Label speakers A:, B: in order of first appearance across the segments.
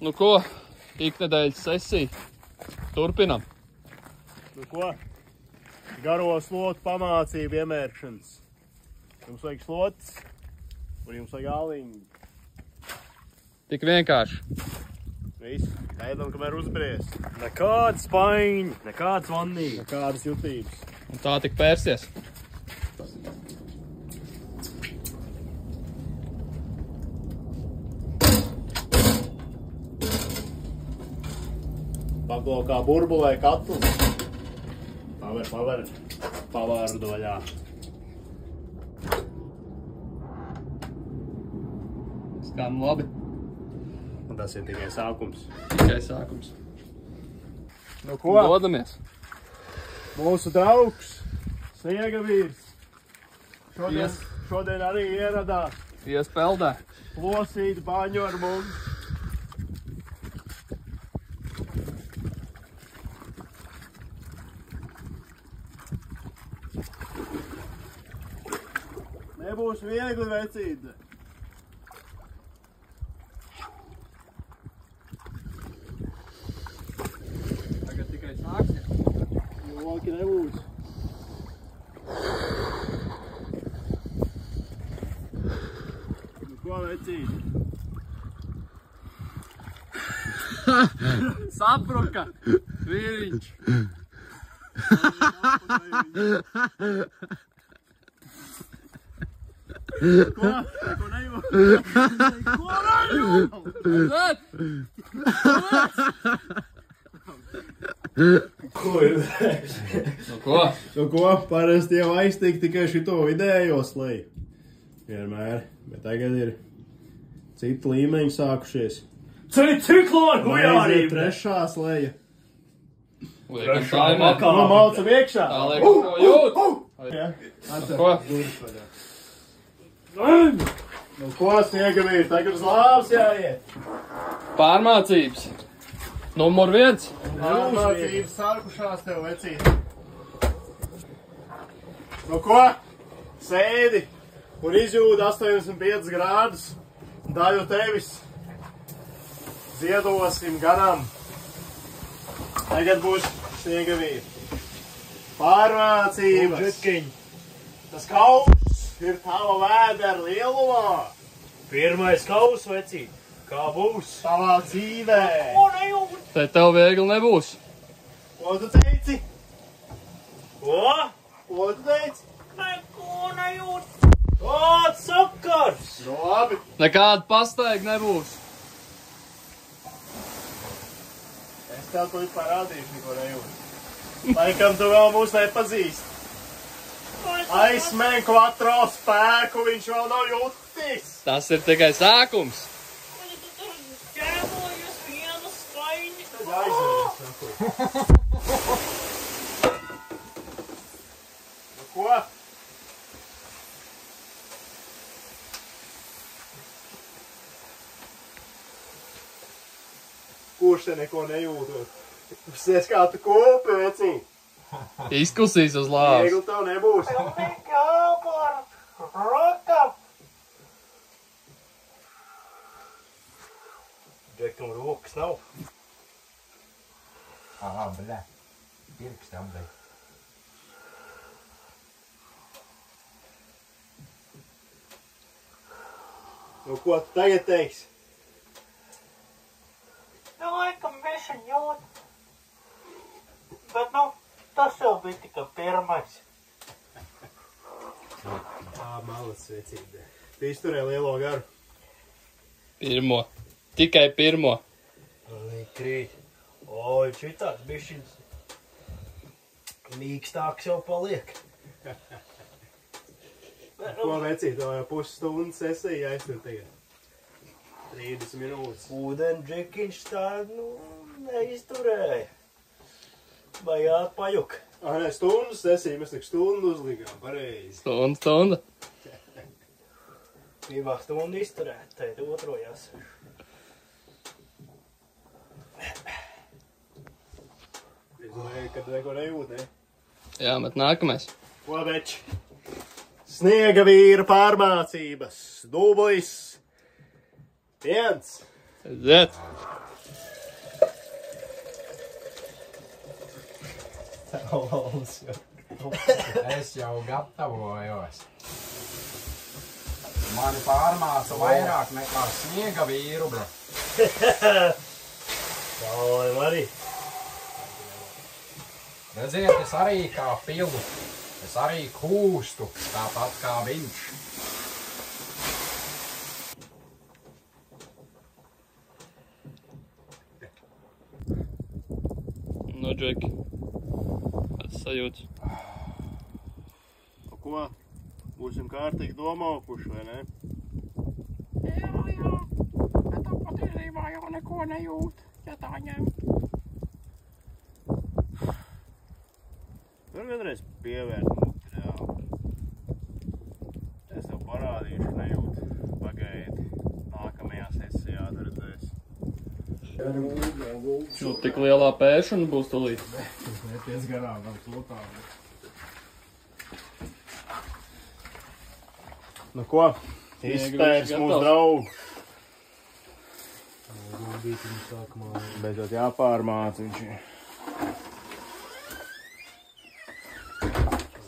A: Nu ko, iknedēļas sesija. Turpinam.
B: Nu ko? Garo slotu pamācību iemēršanas. Jums vajag slotas, un jums vajag āliņi.
A: Tik vienkārši.
B: Viss, gaidām, kamēr uzbries. Nekādas paiņi, nekādas vannīgi, nekādas jutības.
A: Un tā tik pērsies.
B: Paglokā burbulē katlu. Paver. Pavārdu vaļā.
A: Skan labi.
B: Un tas ir tikai sākums.
A: Tikai sākums.
B: Nu ko?
A: Dodamies.
B: Mūsu draugs, Sniega vīrs. Šodien arī ieradās.
A: Iespeldē.
B: Plosīt baņu ar mums. Nebūs viegli, vecīte.
A: Tagad tikai sāksies.
B: Joki nebūs. Nu ko, vecīte?
A: Sabruka. Vīriņš.
B: Ko? Neko nejūt. Neko nejūt.
A: Redzēt?
B: Ko ir?
A: Nu ko?
B: Nu ko, parasti jau aiztīk tikai šito vidējo sleju. Vienmēr, bet tagad ir citi līmeņi sākušies.
C: Cikloni,
B: Aiziet trešā sleja.
A: Liekam tā ir makā.
B: Nu, malcam iekšā.
A: Tā liekam to jūt. Ko?
B: Nu ko, Sniega vīri, tagad uz lāvas jāiet.
A: Pārmācības. Numur 1.
B: Pārmācības sākušās tev, vecīte. Nu ko, sēdi un izjūdi 85 grādus. Daļu tevis ziedosim garām. Tagad būs Sniega vīri. Pārmācības. Tas kauss ir tava vēdera lielumā.
C: Pirmais kaus, vecīt. Kā būs?
B: Tavā dzīvē.
A: Te tev viegli nebūs.
B: Ko tu teici?
C: Ko?
B: Ko tu teici?
C: Neko nejūt. Kāds sakars?
B: Nu labi.
A: Nekāda pastaiga nebūs.
B: Es tev to parādīšu, neko nejūt. Laikam tu vēl mūs nepazīst. Aizsmen kvadro spēku, viņš vēl nav jūtis.
A: Tas ir tikai sākums.
C: Ķēmojas vienas spaiņi.
B: Tad aizveries. Nu ko? Kurš te neko nejūtot? Pasies kā tu kopi, vecī.
A: Izkusīs uz lāvas.
B: Viegli tev nebūs.
C: Pilnīgi jāpār. Rokam. Džekam rokas nav.
D: Aha, bļā. Pirkstam, bļā.
B: Nu ko tu tagad teiksi?
C: Nu, laikam bišķiņ jūt. Bet, nu, tas jau bija tikai pirmais.
B: Malas vecība. Tu izturēji lielo garu.
A: Pirmo. Tikai pirmo.
C: Viņi krīt. Oi, šitāds bišķiņs. Mīkstāks jau paliek.
B: Ko vecīt, tev jau pusstundas sesija aiztur tagad. 30 minūtes.
C: Ūdeni džekiņš tā, nu, neizturēja. Vai jāpajuk.
B: Ne, stundas sesija, mēs tik stundu uzlikām, pareizi.
A: Stunda.
C: Gribā stundu izturēt, tad otrojās.
B: Es domāju, kad neko nejūt, ne?
A: Jā, bet nākamais.
B: Ko veči? Sniega vīra pārmācības. Dublis. 1.
A: Aiziet.
D: Es jau gatavojos. Mani pārmāca vairāk nekā sniega vīruble.
B: Tālēm arī.
D: Redziet, es arī kā pilu. Es arī kūstu, tāpat kā viņš.
A: Nu, Džeki, kāds sajūts?
B: Ko? Būsim kārtīgi domākuši, vai ne?
E: Jā. Bet tā patiesībā jau neko nejūt, ja tā ņem.
B: Tur vienreiz pievērt muti reāli. Es tev parādīšu, nejūt. Pagaidi. Nākamajā sesijā redzēs.
A: Nu, tik lielā pēšana būs tūlīt.
B: Neties garām, vēl slotām. Nu ko? Izspērs mūsu draugu. Beidzot jāpārmāca viņš ir.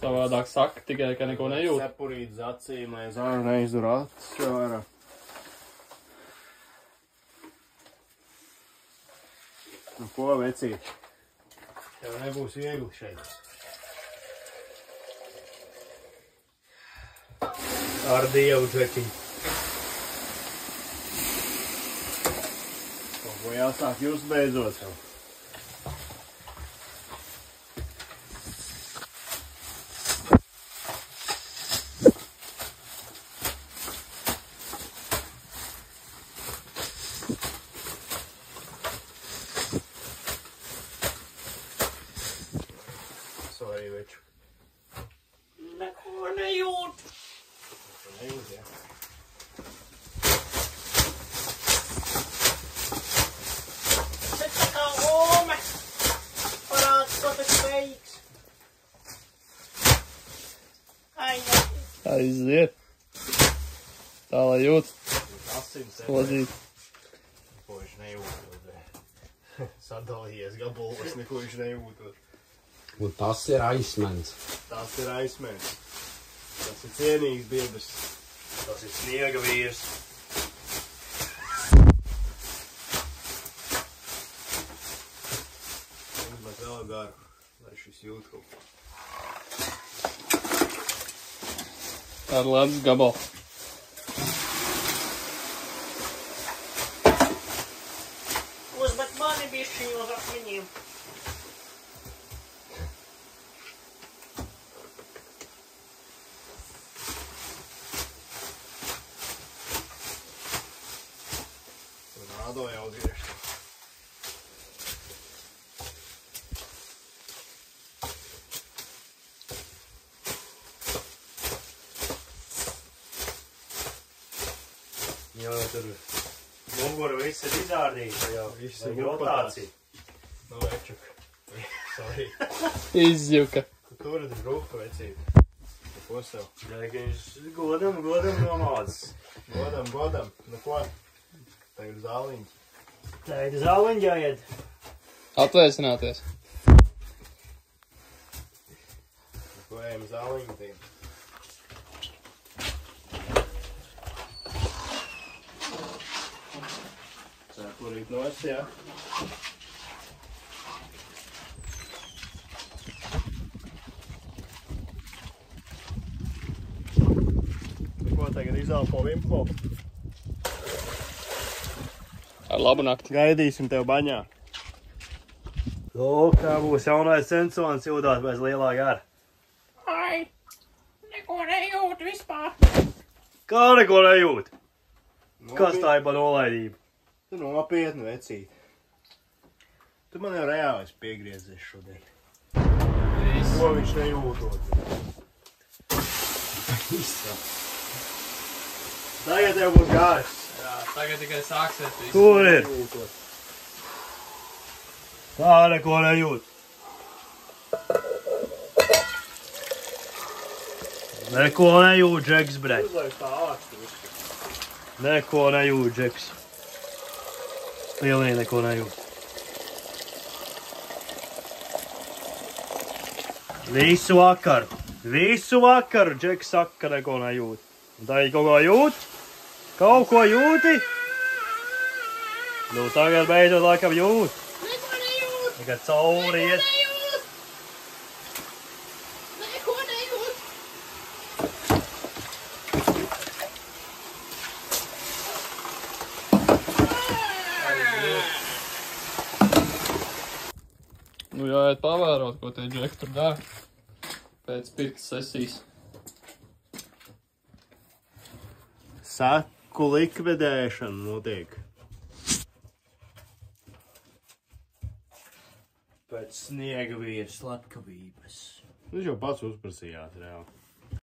A: Savādāk saka tikai, ka neko nejūt.
B: Sepurīt uz acīm, lai zāru neizdur acis šāra. Nu ko, vecīt? Tev nebūs viegli šeit. Ar Dievu, Džekiņ. Kaut ko jāsāk jūs beidzot jau. Sorry, veču.
E: Neko nejūt.
B: Nejūt, jā.
E: Bet tā kā ome. Parāds, ko tas veiks.
A: Aiziet. Tā, lai jūt.
B: Asins
A: Slodīt.
B: Ko viņš nejūtot. Sadalījies gabalos, neko viņš nejūtot.
D: Un tas ir aizmens.
B: Tas ir aizmēns. Tas ir cienīgs biedrs. Tas ir sniega vīrs. Uzmet vēl garu, lai šis jūt kaut ko.
A: Ar ledus gabalu.
E: Uzmet mani bišķiņ uz akmeņiem.
B: Rādo jau griežt. Jā, tur mugura viss ir izārdīta jau. Viss ir rotācija. Nu, večuk. Sorry.
A: Izjuka.
B: Tu tur ir grupa, vecīt. Ko sev? Viņš godam nomācis. Godam. Nu ko? Tagad zāliņi.
E: Tagad zāliņi jāied.
A: Atvēsināties.
B: Nu ko ejam zāliņi tagad? Cepurīt nos, jā. Nu ko tagad izelpo vimplopu?
A: Ar labu nakti.
B: Gaidīsim tev baņā. Kā būs jaunais sensons jūtās bez lielā gara?
E: Ai, neko nejūt vispār.
B: Kā neko nejūt? Kas tā ir pa nolaidību? Tu nopietni, vecīt. Tu man jau reāli esi piegriezies šodien. Ko viņš nejūtot? Tagad tev būs gārs.
A: Jā, tagad tikai sāksies viss.
B: Kur ir? Tā neko nejūt. Neko nejūt, Džeks, bret. Neko nejūt, Džeks. Pilnīgi neko nejūt. Visu vakaru Džeks saka, ka neko nejūt. Un tā kaut ko jūt? Kaut ko jūti? Nu, tagad beidzot laikam jūt.
E: Neko nejūt!
B: Tagad cauri iet.
E: Neko nejūt!
A: Nu jāiet pavērot, ko tie džeki tur dara. Pēc pirks sesijas.
B: Saku likvidēšana notiek. Pēc sniega vīra slepkavības. Jūs jau pats uzprasījāt, reāli.